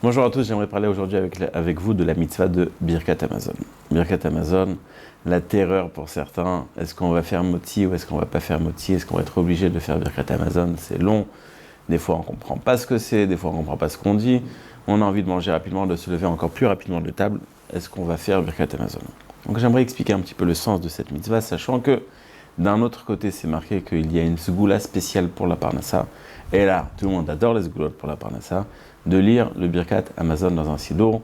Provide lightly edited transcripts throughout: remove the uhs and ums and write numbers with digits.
Bonjour à tous, j'aimerais parler aujourd'hui avec vous de la mitzvah de Birkat Hamazon. Birkat Hamazon, la terreur pour certains, est-ce qu'on va faire moti ou est-ce qu'on va pas faire moti? Est-ce qu'on va être obligé de faire Birkat Hamazon? C'est long, des fois on comprend pas ce que c'est, des fois on comprend pas ce qu'on dit, on a envie de manger rapidement, de se lever encore plus rapidement de table, est-ce qu'on va faire Birkat Hamazon? Donc j'aimerais expliquer un petit peu le sens de cette mitzvah, sachant que d'un autre côté c'est marqué qu'il y a une segoula spéciale pour la parnassa, et là tout le monde adore les segoulottes pour la parnassa, de lire le Birkat Hamazon dans un siddur.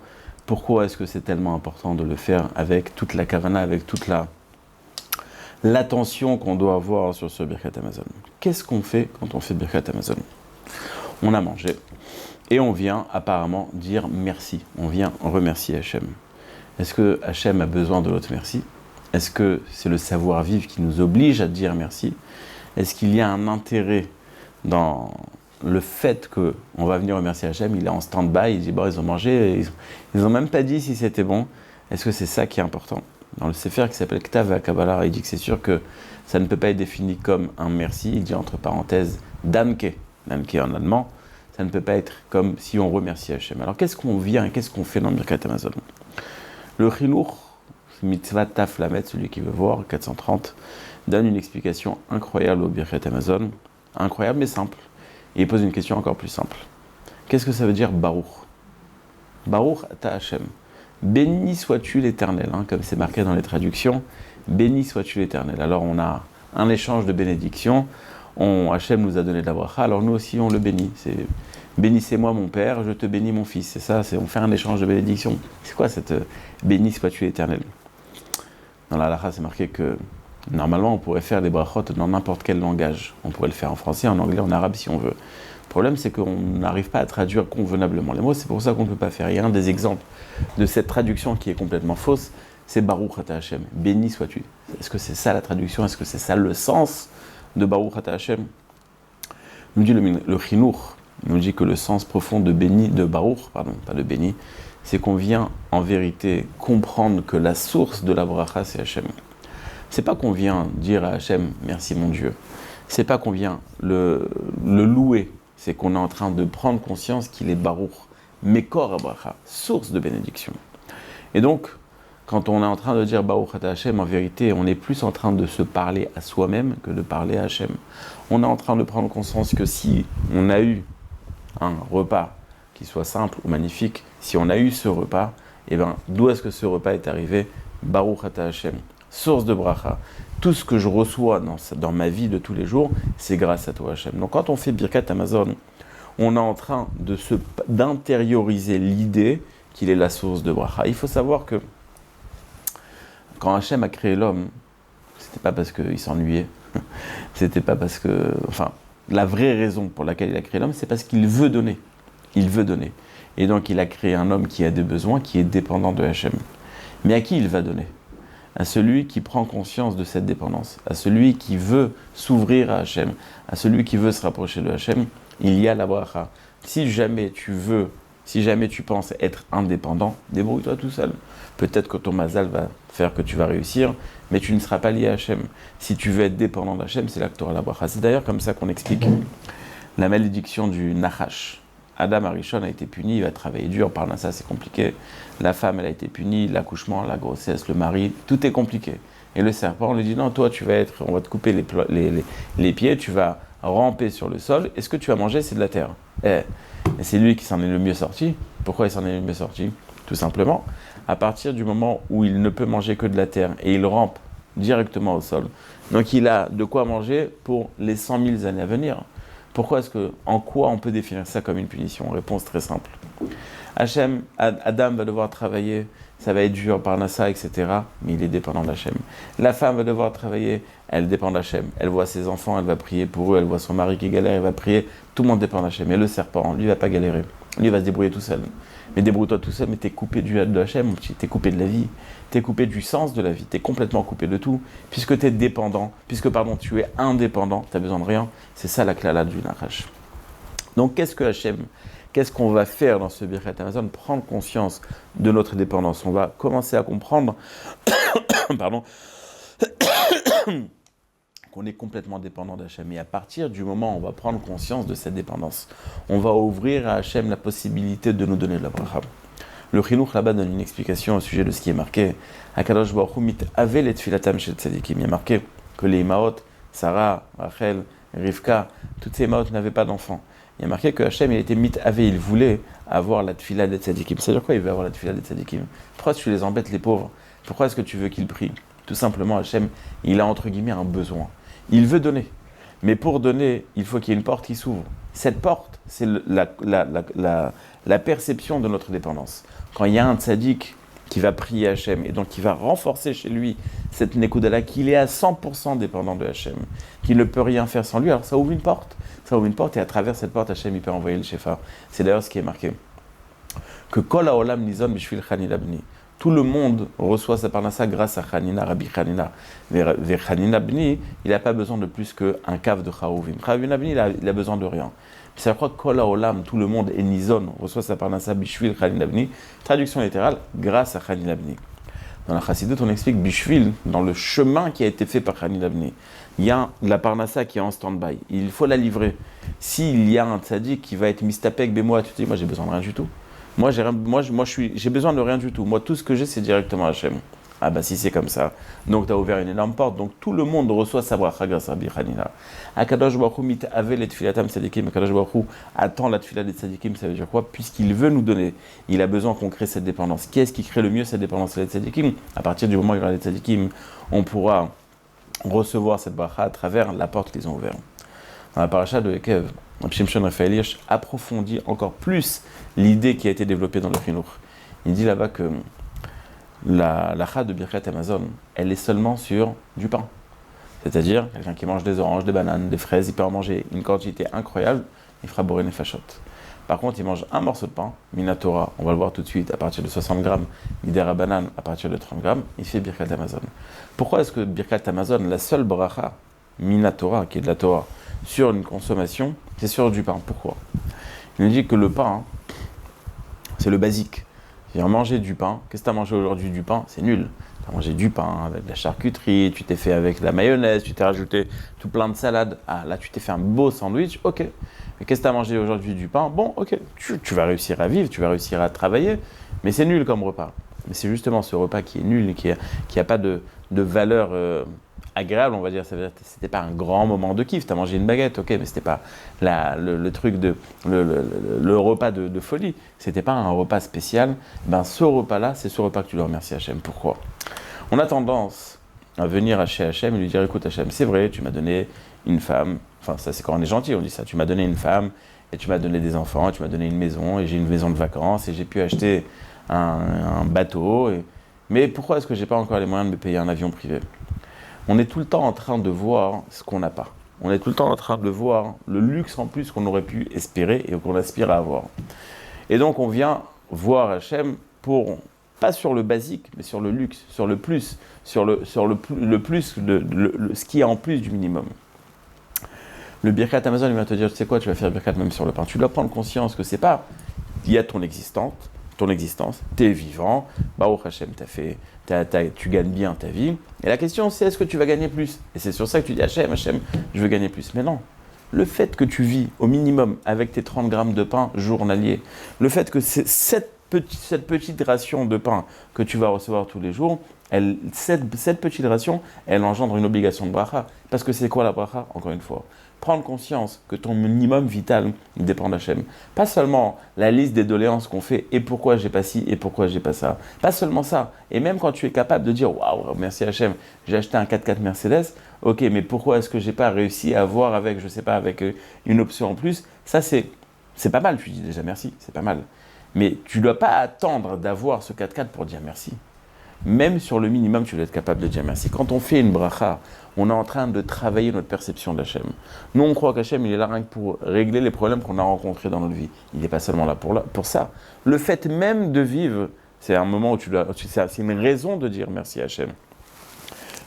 Pourquoi est-ce que c'est tellement important de le faire avec toute la kavana, avec toute l'attention qu'on doit avoir sur ce Birkat Hamazon? Qu'est-ce qu'on fait quand on fait Birkat Hamazon? On a mangé et on vient apparemment dire merci, on vient remercier Hachem. Est-ce que Hachem a besoin de notre merci? Est-ce que c'est le savoir-vivre qui nous oblige à dire merci? Est-ce qu'il y a un intérêt dans le fait qu'on va venir remercier Hachem? Il est en stand-by, il dit bon, ils ont mangé, ils n'ont même pas dit si c'était bon. Est-ce que c'est ça qui est important? Dans le Sefer qui s'appelle Ktav HaKabbalah, il dit que c'est sûr que ça ne peut pas être défini comme un merci, il dit entre parenthèses Danke, Danke en allemand, ça ne peut pas être comme si on remercie Hachem. Alors qu'est-ce qu'on vient et qu'est-ce qu'on fait dans le Birkat Hamazon? Le Chinuch, Mitzvah Taf Lamet, celui qui veut voir, 430, donne une explication incroyable au Birkat Hamazon, incroyable mais simple. Et il pose une question encore plus simple. Qu'est-ce que ça veut dire Baruch? Baruch ata Hashem. Béni sois-tu l'Éternel, comme c'est marqué dans les traductions. Béni sois-tu l'Éternel. Alors on a un échange de bénédictions. Hachem nous a donné de la bracha, alors nous aussi on le bénit. C'est bénissez-moi mon père, je te bénis mon fils. C'est ça, on fait un échange de bénédictions. C'est quoi cette béni sois-tu l'Éternel? Dans la halakha, c'est marqué que normalement, on pourrait faire des brachot dans n'importe quel langage. On pourrait le faire en français, en anglais, en arabe si on veut. Le problème, c'est qu'on n'arrive pas à traduire convenablement les mots. C'est pour ça qu'on ne peut pas faire. Et un des exemples de cette traduction qui est complètement fausse, c'est Baruch ata Hashem. Béni sois-tu. Est-ce que c'est ça la traduction? Est-ce que c'est ça le sens de Baruch ata Hashem? Nous dit le Chinuch, nous dit que le sens profond de béni, de Baruch, pardon, pas de béni, c'est qu'on vient en vérité comprendre que la source de la bracha, c'est Hashem. C'est pas qu'on vient dire à Hachem merci mon Dieu. C'est pas qu'on vient le louer. C'est qu'on est en train de prendre conscience qu'il est Baruch, Mekor Abracha, source de bénédiction. Et donc, quand on est en train de dire Baruch ata Hachem, en vérité, on est plus en train de se parler à soi-même que de parler à Hachem. On est en train de prendre conscience que si on a eu un repas qui soit simple ou magnifique, si on a eu ce repas, eh bien, d'où est-ce que ce repas est arrivé? Baruch ata Hachem. Source de bracha. Tout ce que je reçois dans ma vie de tous les jours, c'est grâce à toi, Hachem. Donc quand on fait Birkat Hamazon, on est en train d'intérioriser l'idée qu'il est la source de bracha. Il faut savoir que quand Hachem a créé l'homme, c'était pas parce qu'il s'ennuyait, c'était pas parce que... Enfin, la vraie raison pour laquelle il a créé l'homme, c'est parce qu'il veut donner. Il veut donner. Et donc il a créé un homme qui a des besoins, qui est dépendant de Hachem. Mais à qui il va donner? À celui qui prend conscience de cette dépendance, à celui qui veut s'ouvrir à Hachem, à celui qui veut se rapprocher de Hachem, il y a la bracha. Si jamais tu penses être indépendant, débrouille-toi tout seul. Peut-être que ton mazal va faire que tu vas réussir, mais tu ne seras pas lié à Hachem. Si tu veux être dépendant d'Hachem, c'est là que tu auras la bracha. C'est d'ailleurs comme ça qu'on explique la malédiction du Nachash. Adam Arishon a été puni, il va travailler dur, par là ça c'est compliqué. La femme elle a été punie, l'accouchement, la grossesse, le mari, tout est compliqué. Et le serpent on lui dit non, toi on va te couper les pieds, tu vas ramper sur le sol, et ce que tu vas manger c'est de la terre. Et c'est lui qui s'en est le mieux sorti. Pourquoi il s'en est le mieux sorti? Tout simplement, à partir du moment où il ne peut manger que de la terre et il rampe directement au sol, donc il a de quoi manger pour les 100 000 années à venir. En quoi on peut définir ça comme une punition? Réponse très simple. Adam va devoir travailler, ça va être dur par Nassa, etc. Mais il est dépendant d'Hachem. La femme va devoir travailler, elle dépend d'Hachem. Elle voit ses enfants, elle va prier pour eux, elle voit son mari qui galère, elle va prier. Tout le monde dépend d'Hachem. Et le serpent, lui, il va pas galérer. Lui, il va se débrouiller tout seul. Mais débrouille-toi tout seul, mais t'es coupé de Hachem, t'es coupé de la vie, t'es coupé du sens de la vie, t'es complètement coupé de tout, puisque tu es indépendant, t'as besoin de rien. C'est ça la klala du Nachash. Donc qu'est-ce qu'on va faire dans ce Birkat Hamazon? Prendre conscience de notre dépendance. On va commencer à comprendre qu'on est complètement dépendant d'Hachem. Et à partir du moment où on va prendre conscience de cette dépendance, on va ouvrir à Hachem la possibilité de nous donner de la bracha. Le Chinuch là-bas donne une explication au sujet de ce qui est marqué. Akadosh Baruch Hu mit'avel et tfilatam shel tzadikim. Il y a marqué que les Imaot, Sarah, Rachel, Rivka, toutes ces Imaot n'avaient pas d'enfants. Il y a marqué que Hachem, il était mit'avé, il voulait avoir la tfila des tzadikim. C'est-à-dire quoi il veut avoir la tfila des tzadikim? Pourquoi tu les embêtes, les pauvres? Pourquoi est-ce que tu veux qu'ils prient? Tout simplement, Hachem, il a entre guillemets un besoin. Il veut donner. Mais pour donner, il faut qu'il y ait une porte qui s'ouvre. Cette porte, c'est la perception de notre dépendance. Quand il y a un tzaddik qui va prier Hachem, et donc qui va renforcer chez lui cette Nekudala, qu'il est à 100% dépendant de Hachem, qu'il ne peut rien faire sans lui, alors ça ouvre une porte. Ça ouvre une porte, et à travers cette porte, Hachem, il peut envoyer le Shefa. C'est d'ailleurs ce qui est marqué. Que Kol haolam nizon bishvil Chanina bni. Tout le monde reçoit sa parnassa grâce à Chanina, Rabbi Chanina. Vers Chanina bni, il n'a pas besoin de plus qu'un cave de Chaouvim. Chanina bni, il a besoin de rien. C'est pourquoi Kol haolam, tout le monde, est nizon, reçoit sa parnassa bishvil Chanina bni. Traduction littérale, grâce à Chanina bni. Dans la Chassidut, on explique bishvil, dans le chemin qui a été fait par Chanina bni. Il y a la parnassa qui est en stand-by. Il faut la livrer. S'il y a un tzaddik qui va être mistapek bémoa, tu te dis, moi j'ai besoin de rien du tout. Moi, j'ai besoin de rien du tout. Moi, tout ce que j'ai, c'est directement Hachem. Ah bah si c'est comme ça. Donc tu as ouvert une énorme porte. Donc tout le monde reçoit sa bracha grâce à Rabbi Hanina. Akadosh Baruch Hu mit'avel et tfilatam tzadikim. Akadosh Baruch Hu attend la tfila des tzadikim. Ça veut dire quoi? Puisqu'il veut nous donner, il a besoin qu'on crée cette dépendance. Qui est-ce qui crée le mieux cette dépendance? Les tzadikim. À partir du moment où il y aura les tzadikim, on pourra recevoir cette bracha à travers la porte qu'ils ont ouverte. Dans la paracha de Ekev, Shimshon Raphaël Hirsch approfondit encore plus l'idée qui a été développée dans le Chinuch. Il dit là-bas que la lacha de Birkat Hamazon, elle est seulement sur du pain. C'est-à-dire, quelqu'un qui mange des oranges, des bananes, des fraises, il peut en manger une quantité incroyable, il fera boré nefashot. Par contre, il mange un morceau de pain, Minatora, on va le voir tout de suite, à partir de 60 grammes, Midera banane, à partir de 30 grammes, il fait Birkat Hamazon. Pourquoi est-ce que Birkat Hamazon, la seule bracha, Minatora, qui est de la Torah, sur une consommation, c'est sur du pain? Pourquoi? Il nous dit que le pain, c'est le basique. C'est-à-dire manger du pain. Qu'est-ce que tu as mangé aujourd'hui du pain? C'est nul. Tu as mangé du pain avec de la charcuterie, tu t'es fait avec de la mayonnaise, tu t'es rajouté tout plein de salades. Ah, là, tu t'es fait un beau sandwich, ok. Mais qu'est-ce que tu as mangé aujourd'hui du pain? Bon, ok, tu vas réussir à vivre, tu vas réussir à travailler, mais c'est nul comme repas. Mais c'est justement ce repas qui est nul et qui a pas de valeur agréable, on va dire. Ça veut dire que c'était pas un grand moment de kiff. Tu as mangé une baguette, ok, mais c'était pas le truc le repas de folie. C'était pas un repas spécial. Ben ce repas-là, c'est ce repas que tu dois remercier Hachem. Pourquoi? On a tendance à venir chez Hachem et lui dire, écoute Hachem, c'est vrai, tu m'as donné une femme. Enfin, ça c'est quand on est gentil, on dit ça. Tu m'as donné une femme et tu m'as donné des enfants, et tu m'as donné une maison et j'ai une maison de vacances et j'ai pu acheter un bateau. Mais pourquoi est-ce que j'ai pas encore les moyens de me payer un avion privé? On est tout le temps en train de voir ce qu'on n'a pas. On est tout le temps en train de voir le luxe en plus qu'on aurait pu espérer et qu'on aspire à avoir. Et donc on vient voir Hachem pour, pas sur le basique, mais sur le luxe, sur le plus, sur le plus, ce qui est en plus du minimum. Le Birkat Hamazon, il va te dire, tu sais quoi, tu vas faire Birkat même sur le pain. Tu dois prendre conscience que c'est pas, il y a ton existence, tu es vivant, Baruch Hashem, tu gagnes bien ta vie. Et la question, c'est est-ce que tu vas gagner plus? Et c'est sur ça que tu dis Hachem, je veux gagner plus. Mais non, le fait que tu vis au minimum avec tes 30 grammes de pain journalier, le fait que cette petite ration de pain que tu vas recevoir tous les jours, cette petite ration, elle engendre une obligation de bracha. Parce que c'est quoi la bracha? Encore une fois, prendre conscience que ton minimum vital, il dépend d'Hachem. Pas seulement la liste des doléances qu'on fait, et pourquoi j'ai pas ci, et pourquoi j'ai pas ça. Pas seulement ça. Et même quand tu es capable de dire, waouh, merci Hachem, j'ai acheté un 4x4 Mercedes, ok, mais pourquoi est-ce que j'ai pas réussi à avoir avec, je sais pas, avec une option en plus? Ça, c'est pas mal, tu dis déjà merci, c'est pas mal. Mais tu ne dois pas attendre d'avoir ce 4x4 pour dire merci. Même sur le minimum, tu dois être capable de dire merci. Quand on fait une bracha, on est en train de travailler notre perception d'Hachem. Nous, on croit qu'Hachem, il est là rien que pour régler les problèmes qu'on a rencontrés dans notre vie. Il n'est pas seulement là pour ça. Le fait même de vivre, c'est un moment où c'est une raison de dire merci à Hachem.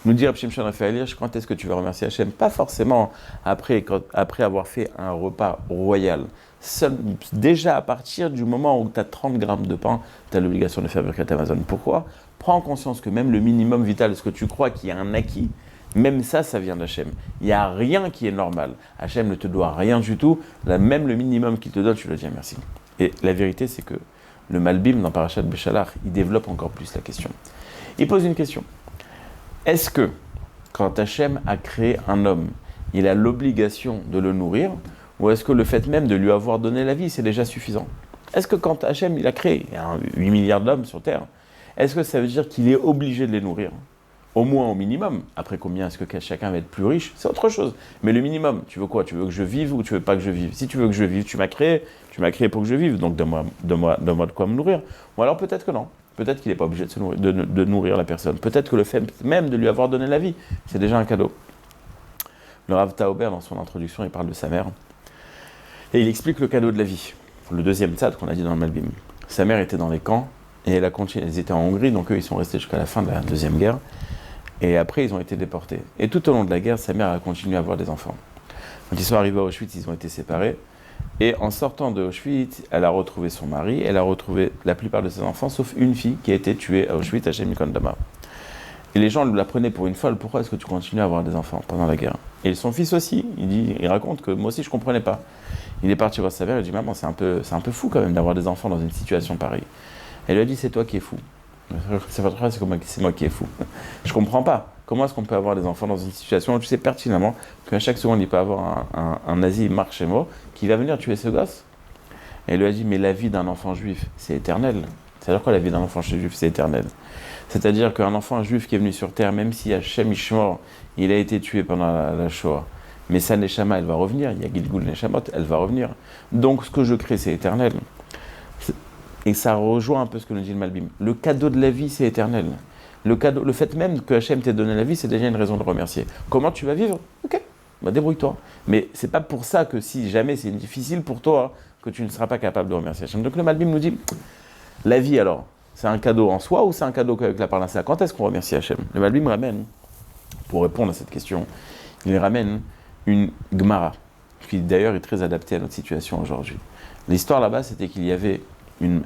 Nous dire Shimshon Raphaël Hirsch, quand est-ce que tu vas remercier Hachem? Pas forcément après avoir fait un repas royal. Déjà à partir du moment où tu as 30 grammes de pain, tu as l'obligation de faire Birkat Hamazon. Pourquoi? Prends conscience que même le minimum vital, est-ce que tu crois qu'il y a un acquis? Même ça vient d'Hachem. Il n'y a rien qui est normal. Hachem ne te doit rien du tout. Là, même le minimum qu'il te donne, tu dois dire merci. Et la vérité, c'est que le Malbim, dans Parashat Béchalach, il développe encore plus la question. Il pose une question. Est-ce que, quand Hachem a créé un homme, il a l'obligation de le nourrir, ou est-ce que le fait même de lui avoir donné la vie, c'est déjà suffisant? Est-ce que quand Hachem il a créé 8 milliards d'hommes sur Terre, est-ce que ça veut dire qu'il est obligé de les nourrir? Au moins au minimum. Après, combien est-ce que chacun va être plus riche? C'est autre chose. Mais le minimum, tu veux quoi? Tu veux que je vive ou tu veux pas que je vive? Si tu veux que je vive, tu m'as créé pour que je vive, donc donne-moi de quoi me nourrir. Ou alors peut-être que non. Peut-être qu'il n'est pas obligé de nourrir la personne. Peut-être que le fait même de lui avoir donné la vie, c'est déjà un cadeau. Le Rav Tauber, dans son introduction, il parle de sa mère. Et il explique le cadeau de la vie. Le deuxième tzad qu'on a dit dans le Malbim. Sa mère était dans les camps et elle a continué. Ils étaient en Hongrie, donc eux, ils sont restés jusqu'à la fin de la Deuxième Guerre. Et après, ils ont été déportés. Et tout au long de la guerre, sa mère a continué à avoir des enfants. Quand ils sont arrivés à Auschwitz, ils ont été séparés. Et en sortant de Auschwitz, elle a retrouvé son mari, elle a retrouvé la plupart de ses enfants, sauf une fille qui a été tuée à Auschwitz, Hachem Yikon Dama. Et les gens la prenaient pour une folle. Pourquoi est-ce que tu continues à avoir des enfants pendant la guerre? Et son fils aussi, il raconte que moi aussi je ne comprenais pas. Il est parti voir sa mère, il dit maman, c'est un peu fou quand même d'avoir des enfants dans une situation pareille. Elle lui a dit c'est toi qui es fou. C'est moi qui est fou. Je comprends pas. Comment est-ce qu'on peut avoir des enfants dans une situation où tu sais pertinemment qu'à chaque seconde il peut avoir un nazi marche-mot qui va venir tuer ce gosse? Et elle lui a dit mais la vie d'un enfant juif c'est éternel. C'est-à-dire quoi la vie d'un enfant juif c'est éternel? C'est-à-dire qu'un enfant juif qui est venu sur terre, même si Hachem Ishmor, il a été tué pendant la Shoah, mais sa Neshama, elle va revenir, il y a Gilgul Neshamot, elle va revenir. Donc ce que je crée, c'est éternel. Et ça rejoint un peu ce que nous dit le Malbim. Le cadeau de la vie, c'est éternel. Le fait même que Hachem t'ait donné la vie, c'est déjà une raison de remercier. Comment tu vas vivre? Ok, bah débrouille-toi. Mais c'est pas pour ça que si jamais c'est difficile pour toi, que tu ne seras pas capable de remercier Hachem. Donc le Malbim nous dit, la vie alors, c'est un cadeau en soi ou c'est un cadeau qu'avec la parnassa? Quand est-ce qu'on remercie Hachem? Le Malbim ramène, pour répondre à cette question, il ramène une Gemara, qui d'ailleurs est très adaptée à notre situation aujourd'hui. L'histoire là-bas, c'était qu'il y avait une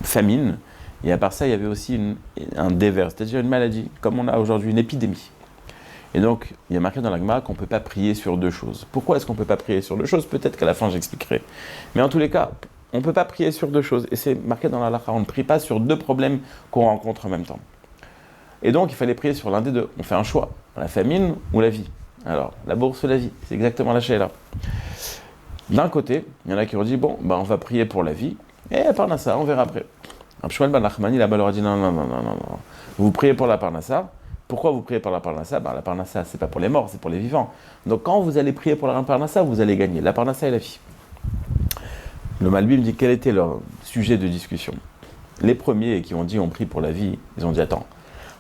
famine, et à part ça, il y avait aussi un dévers, c'est-à-dire une maladie, comme on a aujourd'hui, une épidémie. Et donc, il y a marqué dans la Gemara qu'on ne peut pas prier sur deux choses. Pourquoi est-ce qu'on ne peut pas prier sur deux choses? Peut-être qu'à la fin, j'expliquerai. Mais en tous les cas, on ne peut pas prier sur deux choses. Et c'est marqué dans la halakha, on ne prie pas sur deux problèmes qu'on rencontre en même temps. Et donc, il fallait prier sur l'un des deux. On fait un choix, la famine ou la vie. Alors, la bourse ou la vie, c'est exactement la là. D'un côté, il y en a qui ont dit, bon, on va prier pour la vie, et la parnassa, on verra après. Rav Shmuel ben Nachmani, là-bas, leur a dit, non. Vous priez pour la parnassa. Pourquoi vous priez pour la parnassa? La parnassa, c'est pas pour les morts, c'est pour les vivants. Donc, quand vous allez prier pour la parnassa, vous allez gagner la parnassa et la vie. Le Malbim dit, quel était leur sujet de discussion? Les premiers qui ont dit, on prie pour la vie, ils ont dit, attends,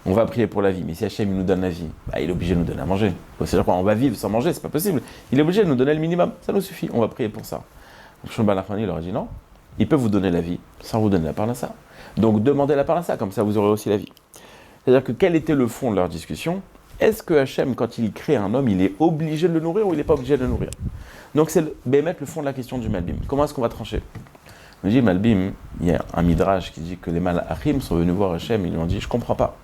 on va prier pour la vie, mais si Hachem nous donne la vie, il est obligé de nous donner à manger. C'est-à-dire quoi? On va vivre sans manger, c'est pas possible. Il est obligé de nous donner le minimum, ça nous suffit, on va prier pour ça. Shmuel ben Nachmani leur a dit non, il peut vous donner la vie sans vous donner la parnassa. Donc demandez la parnassa, comme ça vous aurez aussi la vie. C'est-à-dire que quel était le fond de leur discussion? Est-ce que Hachem, quand il crée un homme, il est obligé de le nourrir ou il n'est pas obligé de le nourrir? Donc c'est le fond de la question du Malbim. Comment est-ce qu'on va trancher? On dit Malbim, il y a un midrash qui dit que les malachim sont venus voir Hachem, ils lui ont dit, je comprends pas.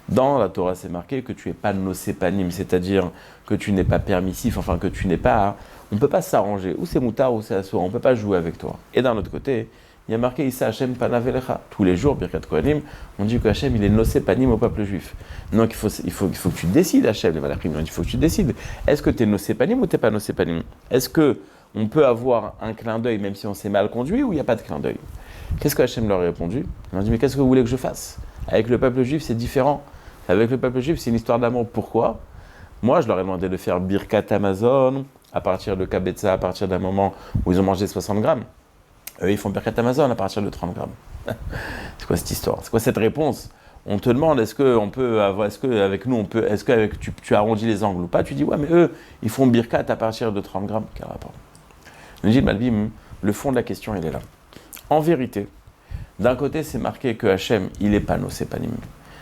Dans la Torah, c'est marqué que tu n'es pas nosépanim, c'est-à-dire que tu n'es pas permissif, enfin que tu n'es pas... On ne peut pas s'arranger, ou c'est moutard ou c'est assour, on ne peut pas jouer avec toi. Et d'un autre côté, il y a marqué Issa Hachem panavelecha. Tous les jours, Birkat Kohanim, on dit que Hachem, il est nosépanim au peuple juif. Donc il faut que tu décides, Hachem, les malachim, il faut que tu décides. Est-ce que tu es nosépanim ou tu n'es pas nosépanim? Est-ce qu'on peut avoir un clin d'œil même si on s'est mal conduit ou il n'y a pas de clin d'œil? Qu'est-ce que Hachem leur a répondu? Il leur a dit, mais qu'est-ce que vous voulez que je fasse? Avec le peuple juif, c'est différent. Avec le peuple juif, c'est une histoire d'amour. Pourquoi? Moi, je leur ai demandé de faire Birkat Amazon à partir de Kabetza, à partir d'un moment où ils ont mangé 60 grammes. Eux, ils font Birkat Amazon à partir de 30 grammes. C'est quoi cette histoire? C'est quoi cette réponse? On te demande, est-ce qu'avec nous, tu arrondis les angles ou pas? Tu dis, ouais, mais eux, ils font Birkat à partir de 30 grammes. Quel rapport? Je dis, Malbim, le fond de la question, il est là. En vérité, d'un côté, c'est marqué que Hachem, il est pas nosépanim.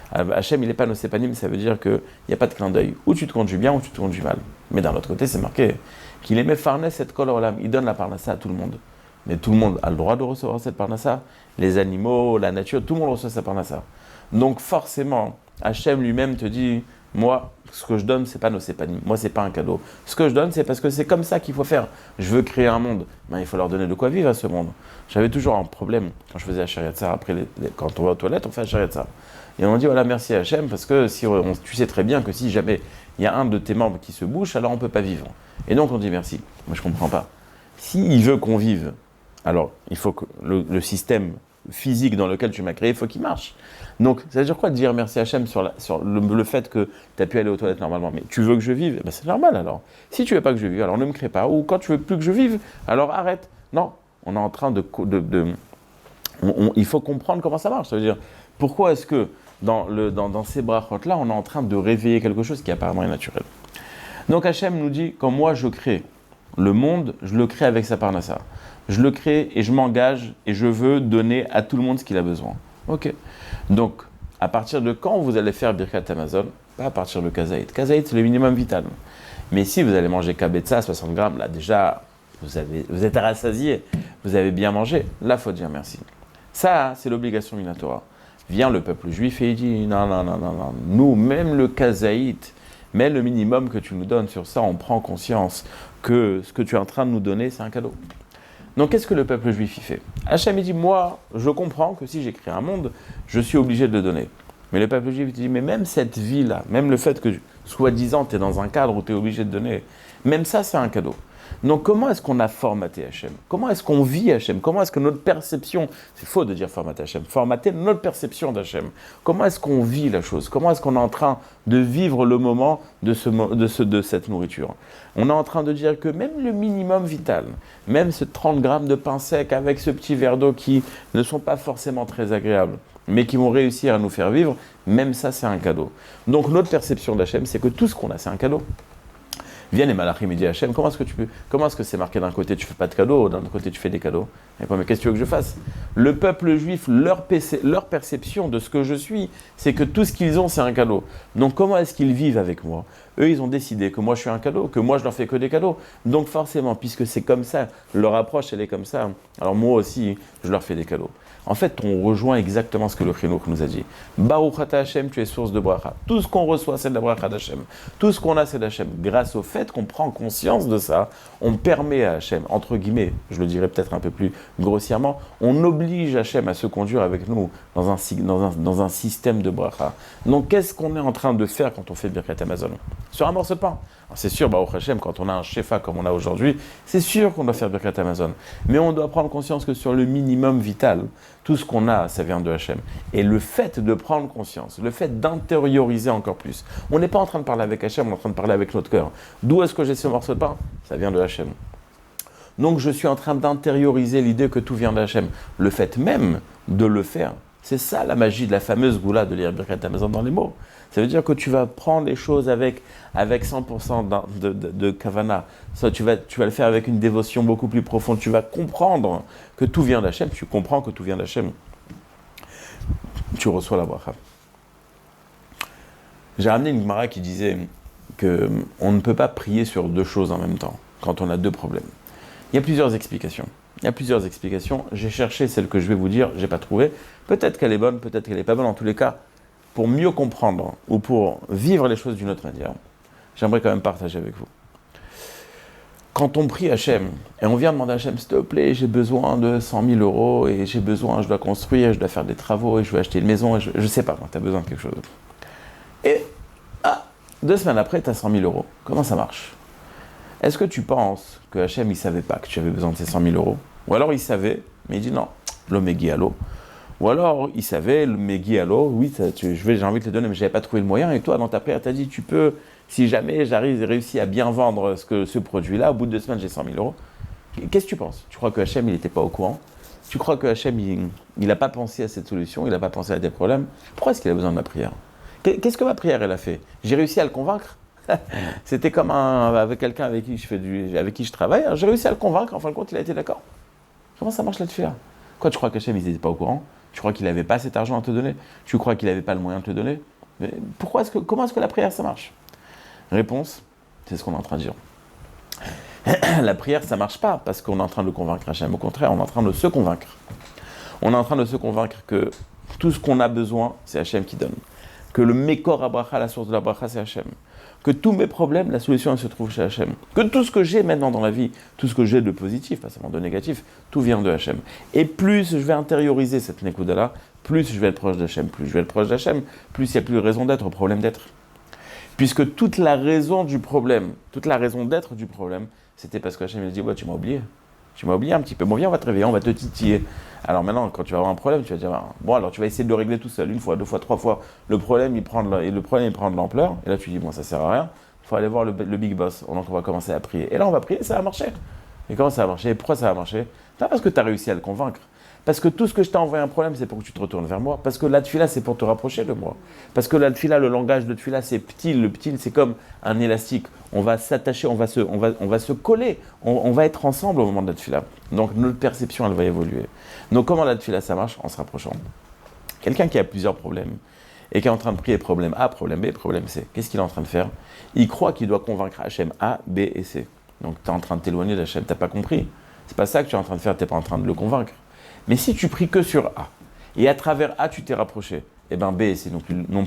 Hachem, il n'est pas nosépanim, ça veut dire qu'il n'y a pas de clin d'œil. Ou tu te conduis bien, ou tu te conduis mal. Mais d'un autre côté, c'est marqué qu'il aimait farnes cette kol olam. Il donne la parnassa à tout le monde. Mais tout le monde a le droit de recevoir cette parnassa. Les animaux, la nature, tout le monde reçoit sa parnassa. Donc forcément, Hachem lui-même te dit, moi, ce que je donne, c'est pas moi, c'est pas un cadeau. Ce que je donne, c'est parce que c'est comme ça qu'il faut faire. Je veux créer un monde. Ben, il faut leur donner de quoi vivre à ce monde. J'avais toujours un problème quand je faisais la Shariat Tzar. Après, quand on va aux toilettes, on fait la Shariat Tzar. Et on dit, voilà, merci à Hachem, parce que tu sais très bien que si jamais il y a un de tes membres qui se bouche, alors on ne peut pas vivre. Et donc, on dit merci. Moi, je ne comprends pas. S'il veut qu'on vive, alors il faut que le système physique dans lequel tu m'as créé, il faut qu'il marche. Donc, ça veut dire quoi de dire merci à Hachem sur le fait que tu as pu aller aux toilettes normalement? Mais tu veux que je vive? Ben, c'est normal alors. Si tu veux pas que je vive, alors ne me crée pas. Ou quand tu veux plus que je vive, alors arrête. Non, on est en train il faut comprendre comment ça marche. Ça veut dire, pourquoi est-ce que dans ces brachot-là, on est en train de réveiller quelque chose qui apparemment est naturel. Donc Hachem nous dit, quand moi je crée le monde, je le crée avec sa parnassa. Je le crée et je m'engage et je veux donner à tout le monde ce qu'il a besoin. Ok. Donc, à partir de quand vous allez faire Birkat Amazon? Pas à partir de Kazaït. Kazaït, c'est le minimum vital. Mais si vous allez manger Kabetza, 60 grammes, là déjà, vous êtes rassasié, vous avez bien mangé, là, il faut dire merci. Ça, c'est l'obligation Minatora. Vient le peuple juif et il dit, non, nous, même le Kazaït, mais le minimum que tu nous donnes sur ça, on prend conscience que ce que tu es en train de nous donner, c'est un cadeau. Donc, qu'est-ce que le peuple juif y fait? Hachem, il dit, moi, je comprends que si j'ai créé un monde, je suis obligé de le donner. Mais le peuple juif dit, mais même cette vie-là, même le fait que, soi-disant, tu es dans un cadre où tu es obligé de donner, même ça, c'est un cadeau. Donc, comment est-ce qu'on a formaté Hachem? Comment est-ce qu'on vit Hachem? Comment est-ce que notre perception, c'est faux de dire formater Hachem, formater notre perception d'Hachem. Comment est-ce qu'on vit la chose? Comment est-ce qu'on est en train de vivre le moment de cette nourriture? On est en train de dire que même le minimum vital, même ce 30 grammes de pain sec avec ce petit verre d'eau qui ne sont pas forcément très agréables, mais qui vont réussir à nous faire vivre, même ça, c'est un cadeau. Donc, notre perception d'Hachem, c'est que tout ce qu'on a, c'est un cadeau. Viennent les malachim et disent Hachem, comment est-ce que c'est marqué d'un côté tu fais pas de cadeaux, d'un autre côté tu fais des cadeaux? Et quoi, mais qu'est-ce que tu veux que je fasse? Le peuple juif, leur perception de ce que je suis, c'est que tout ce qu'ils ont, c'est un cadeau. Donc comment est-ce qu'ils vivent avec moi? Eux, ils ont décidé que moi je suis un cadeau, que moi je leur fais que des cadeaux. Donc forcément, puisque c'est comme ça, leur approche elle est comme ça, alors moi aussi, je leur fais des cadeaux. En fait, on rejoint exactement ce que le Chinouk nous a dit. Baruch ata Hashem, tu es source de bracha. Tout ce qu'on reçoit, c'est de la bracha d'Hachem. Tout ce qu'on a, c'est d'Hachem. Grâce au fait qu'on prend conscience de ça, on permet à Hachem, entre guillemets, je le dirais peut-être un peu plus grossièrement, on oblige Hachem à se conduire avec nous dans un système de bracha. Donc, qu'est-ce qu'on est en train de faire quand on fait Birkat Amazon? Sur un morceau de pain. Alors, c'est sûr, Baruch Hashem, quand on a un shefa comme on a aujourd'hui, c'est sûr qu'on doit faire Birkat Amazon. Mais on doit prendre conscience que sur le minimum vital, tout ce qu'on a, ça vient de Hachem. Et le fait de prendre conscience, le fait d'intérioriser encore plus, on n'est pas en train de parler avec Hachem, on est en train de parler avec notre cœur. D'où est-ce que j'ai ce morceau de pain? Ça vient de Hachem. Donc je suis en train d'intérioriser l'idée que tout vient de Hachem. Le fait même de le faire, c'est ça la magie de la fameuse goula de lire Birkat Amazon dans les mots. Ça veut dire que tu vas prendre les choses avec 100% de kavana. Ça, tu vas le faire avec une dévotion beaucoup plus profonde. Tu vas comprendre que tout vient d'Hachem. Tu comprends que tout vient d'Hachem. Tu reçois la bracha. J'ai ramené une Gemara qui disait qu'on ne peut pas prier sur deux choses en même temps, quand on a deux problèmes. Il y a plusieurs explications. J'ai cherché celle que je vais vous dire, je n'ai pas trouvé. Peut-être qu'elle est bonne, peut-être qu'elle n'est pas bonne. En tous les cas, pour mieux comprendre ou pour vivre les choses d'une autre manière, j'aimerais quand même partager avec vous. Quand on prie Hachem, et on vient demander à Hachem, s'il te plaît, j'ai besoin de 100 000 euros, et je dois construire, je dois faire des travaux, et je veux acheter une maison, et je ne sais pas, tu as besoin de quelque chose. Et 2 semaines après, tu as 100 000 euros. Comment ça marche? Est-ce que tu penses que Hachem, il ne savait pas que tu avais besoin de ces 100 000 euros? Ou alors il savait, mais il dit non, l'omégui à l'eau. Ou alors, il savait, le Megui Allo, oui, j'ai envie de te donner, mais je n'avais pas trouvé le moyen. Et toi, dans ta prière, tu as dit, tu peux, si jamais réussi à bien vendre ce produit-là, au bout de 2 semaines, j'ai 100 000 euros. Qu'est-ce que tu penses? Tu crois que Hachem, il n'était pas au courant? Tu crois que Hachem, il n'a pas pensé à cette solution? Il n'a pas pensé à des problèmes? Pourquoi est-ce qu'il a besoin de ma prière? Qu'est-ce que ma prière, elle a fait? J'ai réussi à le convaincre? C'était comme avec quelqu'un avec qui je travaille. J'ai réussi à le convaincre, en fin de compte, il a été d'accord. Comment ça marche là-dessus? Quoi, tu crois qu'Hachem, il n'était pas au courant? Tu crois qu'il n'avait pas cet argent à te donner? Tu crois qu'il n'avait pas le moyen de te donner? Mais comment est-ce que la prière, ça marche? Réponse, c'est ce qu'on est en train de dire. La prière, ça ne marche pas parce qu'on est en train de convaincre Hachem. Au contraire, on est en train de se convaincre. On est en train de se convaincre que tout ce qu'on a besoin, c'est Hachem qui donne. que le Mekor Abracha, la source de la bracha, c'est Hachem. Que tous mes problèmes, la solution, elle se trouve chez Hachem. Que tout ce que j'ai maintenant dans la vie, tout ce que j'ai de positif, pas seulement de négatif, tout vient de Hachem. Et plus je vais intérioriser cette Nekuda-là, plus je vais être proche d'Hachem. Plus je vais être proche d'Hachem, plus il n'y a plus de raison d'être au problème d'être. Puisque toute la raison du problème, toute la raison d'être du problème, c'était parce que Hachem il dit ouais, tu m'as oublié. Tu m'as oublié un petit peu. Bon, viens, on va te réveiller, on va te titiller. Alors maintenant, quand tu vas avoir un problème, tu vas dire bon, alors tu vas essayer de le régler tout seul, une fois, deux fois, trois fois. Le problème, il prend de l'ampleur. Et là, tu dis bon, ça sert à rien. Il faut aller voir le big boss. Donc, on va commencer à prier. Et là, on va prier, ça va marcher. Et comment ça va marcher? Pourquoi ça va marcher? Pas parce que tu as réussi à le convaincre. Parce que tout ce que je t'ai envoyé un problème, c'est pour que tu te retournes vers moi. Parce que la tefila, c'est pour te rapprocher de moi. Parce que la tefila, le langage de tefila, c'est ptil. Le ptil, c'est comme un élastique. On va s'attacher, on va se coller. On va être ensemble au moment de la tefila. Donc notre perception, elle va évoluer. Donc comment la tefila, ça marche? En se rapprochant. Quelqu'un qui a plusieurs problèmes et qui est en train de prier problème A, problème B, problème C. Qu'est-ce qu'il est en train de faire? Il croit qu'il doit convaincre Hachem A, B et C. Donc tu es en train de t'éloigner d'Hachem. Tu n'as pas compris. C'est pas ça que tu es en train de faire. Tu n'es pas en train de le convaincre. Mais si tu pries que sur A, et à travers A, tu t'es rapproché, eh bien B et C non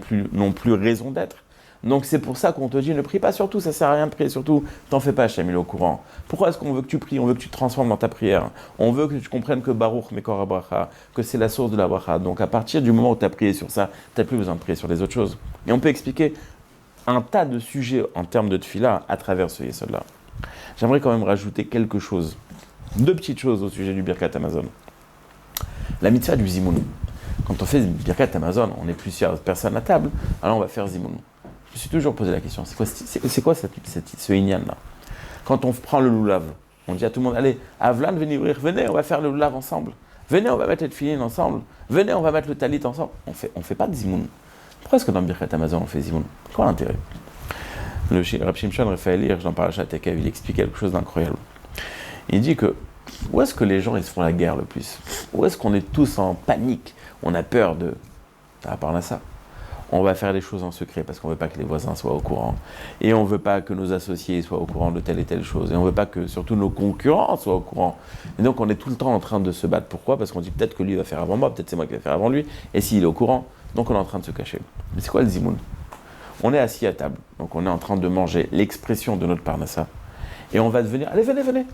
plus raison d'être. Donc c'est pour ça qu'on te dit, ne prie pas sur tout, ça ne sert à rien de prier sur tout, t'en fais pas, Hachem, il est au courant. Pourquoi est-ce qu'on veut que tu pries? On veut que tu te transformes dans ta prière. On veut que tu comprennes que Baruch Mekor Bracha, que c'est la source de la bracha. Donc à partir du moment où tu as prié sur ça, tu n'as plus besoin de prier sur les autres choses. Et on peut expliquer un tas de sujets en termes de tefila à travers ce yesod-là. J'aimerais quand même rajouter quelque chose, deux petites choses au sujet du Birkat Hamazon. La mitzvah du zimoun. Quand on fait Birkat Hamazon, on est plusieurs personnes à table, alors on va faire zimoun. Je me suis toujours posé la question, c'est quoi ce inyan là? Quand on prend le loulav, on dit à tout le monde, allez, Avlan, venez, on va faire le loulav ensemble. Venez, on va mettre le tefillin ensemble. Venez, on va mettre le talit ensemble. On fait pas de zimoun. Pourquoi est-ce que dans Birkat Hamazon on fait zimoun? Quoi l'intérêt? Le Rav Shimshon Raphaël Hirsch, dans Parashat Tekev, il explique quelque chose d'incroyable. Il dit que où est-ce que les gens ils se font la guerre le plus? Où est-ce qu'on est tous en panique? On a peur de... À part ça, on va faire les choses en secret parce qu'on ne veut pas que les voisins soient au courant. Et on ne veut pas que nos associés soient au courant de telle et telle chose. Et on ne veut pas que surtout nos concurrents soient au courant. Et donc on est tout le temps en train de se battre. Pourquoi? Parce qu'on dit peut-être que lui va faire avant moi, peut-être c'est moi qui vais faire avant lui. Et s'il est au courant, donc on est en train de se cacher. Mais c'est quoi le zimoun? On est assis à table, donc on est en train de manger l'expression de notre parnassa. Et on va devenir, allez, venez,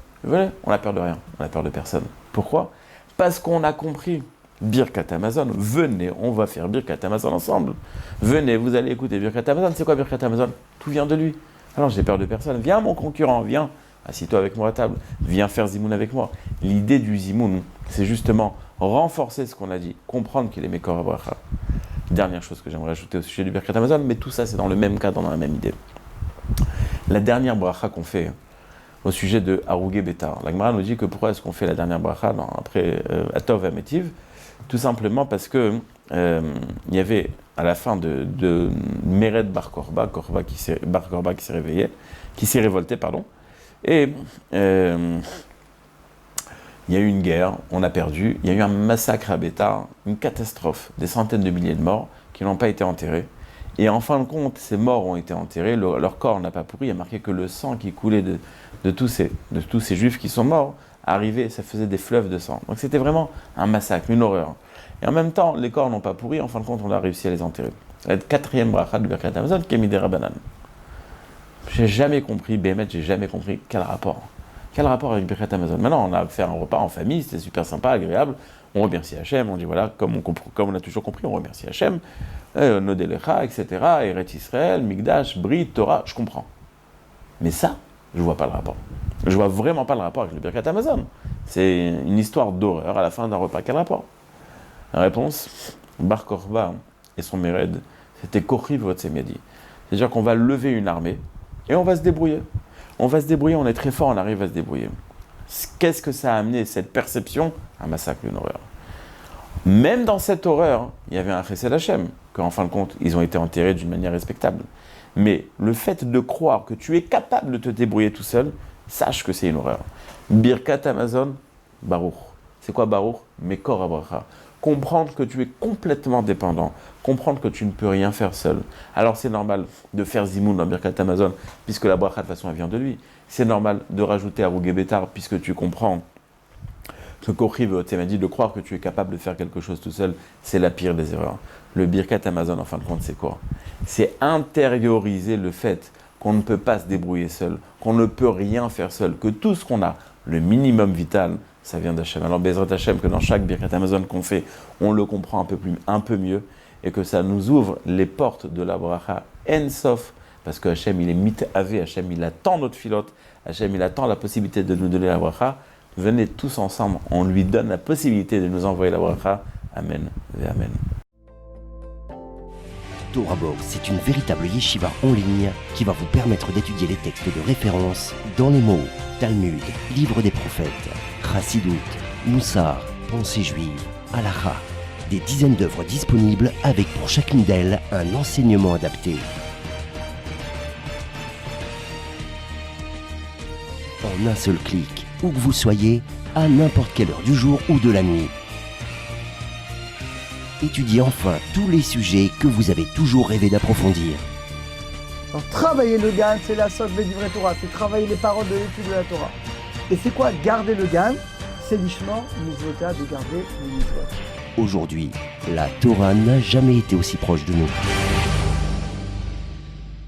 on n'a peur de rien, on n'a peur de personne. Pourquoi? Parce qu'on a compris, Birkat Hamazon, venez, on va faire Birkat Hamazon ensemble. Venez, vous allez écouter Birkat Hamazon. C'est quoi Birkat Hamazon? Tout vient de lui. Alors j'ai peur de personne. Viens mon concurrent, viens, assis-toi avec moi à table, viens faire Zimoun avec moi. L'idée du Zimoun, c'est justement renforcer ce qu'on a dit, comprendre qu'il est Mekor Bracha. Dernière chose que j'aimerais ajouter au sujet du Birkat Hamazon, mais tout ça c'est dans le même cadre, dans la même idée. La dernière bracha qu'on fait au sujet de Harugé Bétar. La Gemara nous dit que pourquoi est-ce qu'on fait la dernière bracha après Atov et Amétiv? Tout simplement parce que il y avait à la fin de Mered Bar Korba qui s'est réveillé, qui s'est révolté, pardon. Et il y a eu une guerre, on a perdu, il y a eu un massacre à Bétar, une catastrophe, des centaines de milliers de morts qui n'ont pas été enterrés. Et en fin de compte, ces morts ont été enterrés, leur corps n'a pas pourri, il y a marqué que le sang qui coulait de tous ces juifs qui sont morts arrivait, ça faisait des fleuves de sang. Donc c'était vraiment un massacre, une horreur. Et en même temps, les corps n'ont pas pourri, en fin de compte, on a réussi à les enterrer. La quatrième bracha du Birkat Hamazon, Kemidei Rabbanan. J'ai jamais compris quel rapport. Quel rapport avec Birkat Hamazon? Maintenant, on a fait un repas en famille, c'était super sympa, agréable. On remercie Hachem, on dit voilà, comme on a toujours compris, on remercie Hachem, Nodelecha, etc., Eret Israël, Migdash, Brit, Torah, je comprends. Mais ça, je vois pas le rapport. Je vois vraiment pas le rapport avec le Birkat Hamazon. C'est une histoire d'horreur à la fin d'un repas. Quel rapport? La réponse, Bar Korba et son Mered, c'était Kochiv Votsemedi. C'est-à-dire qu'on va lever une armée et on va se débrouiller. On va se débrouiller, on est très fort, on arrive à se débrouiller. Qu'est-ce que ça a amené, cette perception? Un massacre, une horreur. Même dans cette horreur, il y avait un Chesed Hachem, qu'en fin de compte, ils ont été enterrés d'une manière respectable. Mais le fait de croire que tu es capable de te débrouiller tout seul, sache que c'est une horreur. Birkat Hamazon, Baruch. C'est quoi Baruch? Mekor Bracha. Comprendre que tu es complètement dépendant, comprendre que tu ne peux rien faire seul. Alors c'est normal de faire Zimoun dans Birkat Hamazon, puisque la bracha de toute façon elle vient de lui. C'est normal de rajouter Harugé Bétar, puisque tu comprends que Kochiv m'a dit de croire que tu es capable de faire quelque chose tout seul, c'est la pire des erreurs. Le Birkat Amazon, en fin de compte, c'est quoi? C'est intérioriser le fait qu'on ne peut pas se débrouiller seul, qu'on ne peut rien faire seul, que tout ce qu'on a, le minimum vital, ça vient d'Hachem. Alors, Bezrat Hachem, que dans chaque Birkat Amazon qu'on fait, on le comprend un peu mieux, et que ça nous ouvre les portes de la bracha en sof, parce que Hachem, il est mit-avé, Hachem, il attend notre filote, Hachem, il attend la possibilité de nous donner la bracha. Venez tous ensemble, on lui donne la possibilité de nous envoyer la bracha. Amen et amen. Torah Box, c'est une véritable yeshiva en ligne qui va vous permettre d'étudier les textes de référence dans les mots Talmud, Livre des prophètes, Chassidut, Moussar, Pensée juive, Halakha. Des dizaines d'œuvres disponibles avec pour chacune d'elles un enseignement adapté. En un seul clic, où que vous soyez, à n'importe quelle heure du jour ou de la nuit. Étudiez enfin tous les sujets que vous avez toujours rêvé d'approfondir. Alors, travailler le GAN, c'est la sotte Védivrei Torah, c'est travailler les paroles de l'étude de la Torah. Et c'est quoi garder le GAN? C'est l'ishma, mitzvota, de garder le mitzvot. Aujourd'hui, la Torah n'a jamais été aussi proche de nous.